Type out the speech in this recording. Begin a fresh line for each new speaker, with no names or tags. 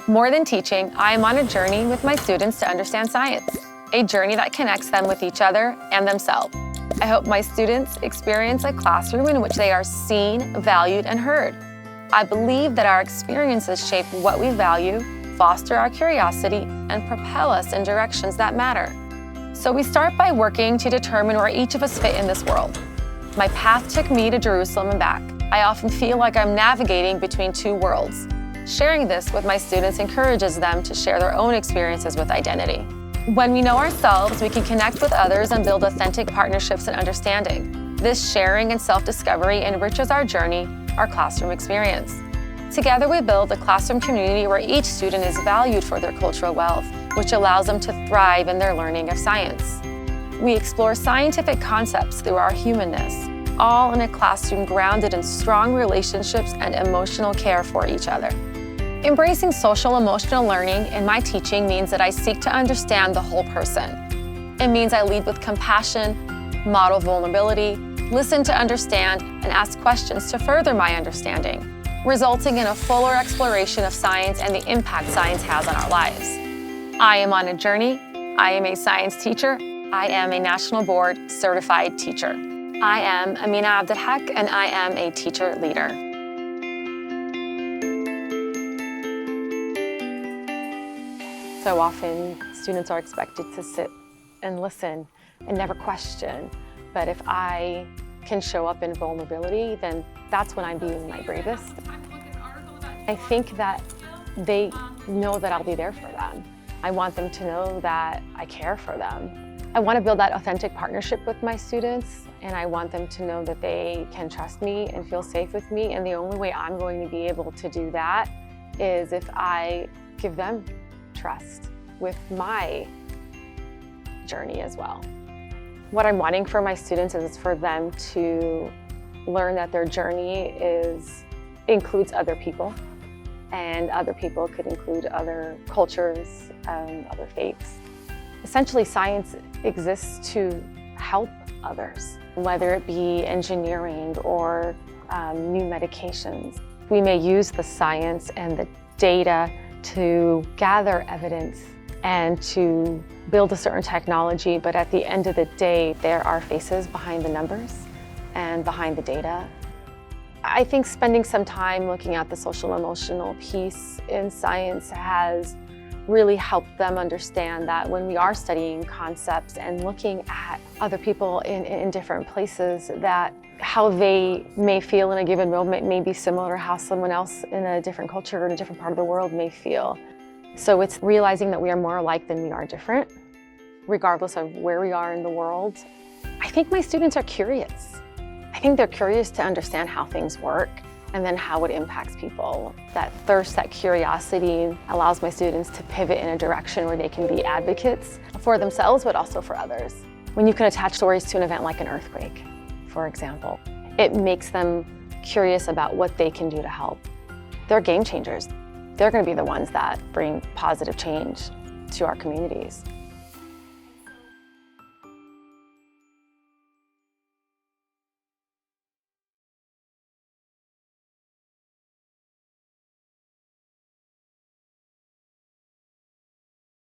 More than teaching, I am on a journey with my students to understand science, a journey that connects them with each other and themselves. I hope my students experience a classroom in which they are seen, valued, and heard. I believe that our experiences shape what we value, foster our curiosity, and propel us in directions that matter. So we start by working to determine where each of us fit in this world. My path took me to Jerusalem and back. I often feel like I'm navigating between two worlds. Sharing this with my students encourages them to share their own experiences with identity. When we know ourselves, we can connect with others and build authentic partnerships and understanding. This sharing and self-discovery enriches our journey, our classroom experience. Together we build a classroom community where each student is valued for their cultural wealth, which allows them to thrive in their learning of science. We explore scientific concepts through our humanness, all in a classroom grounded in strong relationships and emotional care for each other. Embracing social-emotional learning in my teaching means that I seek to understand the whole person. It means I lead with compassion, model vulnerability, listen to understand, and ask questions to further my understanding, resulting in a fuller exploration of science and the impact science has on our lives. I am on a journey. I am a science teacher. I am a National Board certified teacher. I am Aminah Abdelhaq, and I am a teacher leader. So often, students are expected to sit and listen and never question. But if I can show up in vulnerability, then that's when I'm being my bravest. I think that they know that I'll be there for them. I want them to know that I care for them. I want to build that authentic partnership with my students, and I want them to know that they can trust me and feel safe with me. And the only way I'm going to be able to do that is if I give them trust with my journey as well. What I'm wanting for my students is for them to learn that their journey includes other people, and other people could include other cultures, other faiths. Essentially, science exists to help others, whether it be engineering or new medications. We may use the science and the data to gather evidence and to build a certain technology, but at the end of the day, there are faces behind the numbers and behind the data. I think spending some time looking at the social-emotional piece in science has really helped them understand that when we are studying concepts and looking at other people in different places, that how they may feel in a given moment may be similar to how someone else in a different culture or in a different part of the world may feel. So it's realizing that we are more alike than we are different, regardless of where we are in the world. I think my students are curious. I think they're curious to understand how things work and then how it impacts people. That thirst, that curiosity allows my students to pivot in a direction where they can be advocates for themselves, but also for others. When you can attach stories to an event like an earthquake, for example, it makes them curious about what they can do to help. They're game changers. They're going to be the ones that bring positive change to our communities.